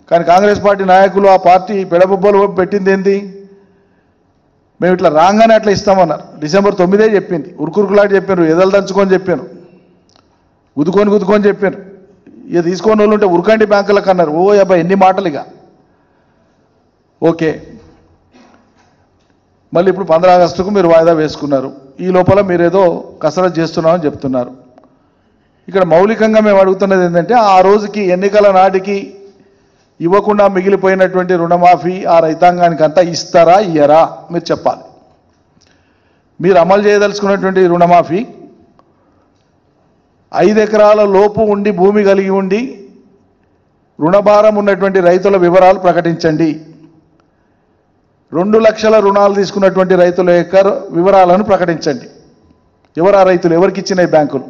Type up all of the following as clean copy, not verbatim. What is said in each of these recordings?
కానీ కాంగ్రెస్ పార్టీ నాయకులు ఆ పార్టీ పెడబొబ్బలు పెట్టింది ఏంది? మేము ఇట్లా రాగానే అట్లా ఇస్తామన్నారు. డిసెంబర్ 9 చెప్పింది. ఉరుకురుకులాంటి చెప్పారు, ఎదలు దంచుకొని చెప్పాను, గుద్దుకొని చెప్పాను. ఇక తీసుకొని వాళ్ళు ఉంటే ఉరకండి బ్యాంకులకు అన్నారు. ఓ అబ్బాయి ఎన్ని మాటలు ఇక. ఓకే, మళ్ళీ ఇప్పుడు 15 ఆగస్టుకు మీరు వాయిదా వేసుకున్నారు. ఈ లోపల మీరేదో కసరత్తు చేస్తున్నామని చెప్తున్నారు. ఇక్కడ మౌలికంగా మేము అడుగుతున్నది ఏంటంటే, ఆ రోజుకి ఎన్నికల నాటికి ఇవ్వకుండా మిగిలిపోయినటువంటి రుణమాఫీ ఆ రైతాంగానికి అంతా ఇస్తారా ఇయ్యరా మీరు చెప్పాలి. మీరు అమలు చేయదలుచుకున్నటువంటి రుణమాఫీ 5 ఎకరాల లోపు ఉండి భూమి కలిగి ఉండి రుణభారం ఉన్నటువంటి రైతుల వివరాలు ప్రకటించండి. 2 లక్షల రుణాలు తీసుకున్నటువంటి రైతుల యొక్క వివరాలను ప్రకటించండి. ఎవరు ఆ రైతులు, ఎవరికి ఇచ్చినాయి బ్యాంకులు?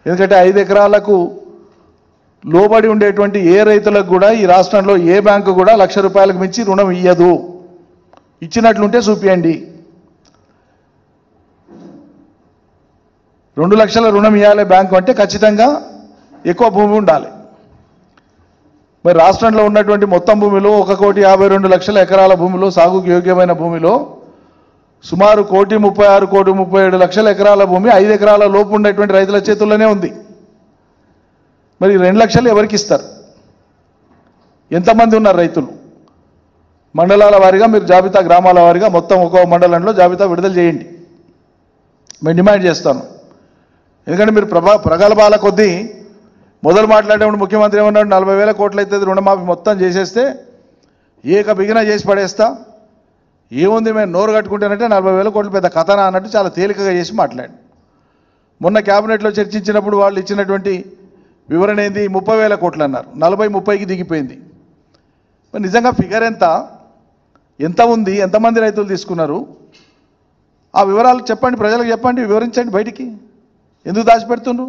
ఎందుకంటే 5 ఎకరాలకు లోబడి ఉండేటువంటి ఏ రైతులకు కూడా ఈ రాష్ట్రంలో ఏ బ్యాంకు కూడా ₹1,00,000 మించి రుణం ఇయ్యదు. ఇచ్చినట్లుంటే చూపియండి. 2 లక్షల రుణం ఇవ్వాలి బ్యాంకు అంటే ఖచ్చితంగా ఎక్కువ భూమి ఉండాలి. మరి రాష్ట్రంలో ఉన్నటువంటి మొత్తం భూమిలో 1,52,00,000 ఎకరాల భూమిలో, సాగుకు యోగ్యమైన భూమిలో సుమారు 1,36,37,00,000 ఎకరాల భూమి 5 ఎకరాల లోపు ఉండేటువంటి రైతుల చేతుల్లోనే ఉంది. మరి 2 లక్షలు ఎవరికి ఇస్తారు? ఎంతమంది ఉన్నారు రైతులు? మండలాల వారీగా మీరు జాబితా, గ్రామాల వారీగా మొత్తం ఒక్కో మండలంలో జాబితా విడుదల చేయండి. మేము డిమాండ్ చేస్తాను. ఎందుకంటే మీరు ప్రగల్భాల కొద్దీ మొదలు మాట్లాడేప్పుడు ముఖ్యమంత్రి ఏమన్నాడు, 40,000 కోట్లు అయితే రుణమాఫీ మొత్తం చేసేస్తే ఏక బిగిన చేసి పడేస్తా, ఏముంది మేము నోరు కట్టుకుంటేనంటే 40,000 కోట్లు పెద్ద కథనా అన్నట్టు చాలా తేలికగా చేసి మాట్లాడు. మొన్న క్యాబినెట్లో చర్చించినప్పుడు వాళ్ళు ఇచ్చినటువంటి వివరణ ఏంది? 30,000 కోట్లు అన్నారు. 40-30కి దిగిపోయింది. మరి నిజంగా ఫిగర్ ఎంత ఉంది? ఎంతమంది రైతులు తీసుకున్నారు? ఆ వివరాలు చెప్పండి, ప్రజలకు చెప్పండి, వివరించండి. బయటికి ఎందుకు దాచిపెడుతున్నారు?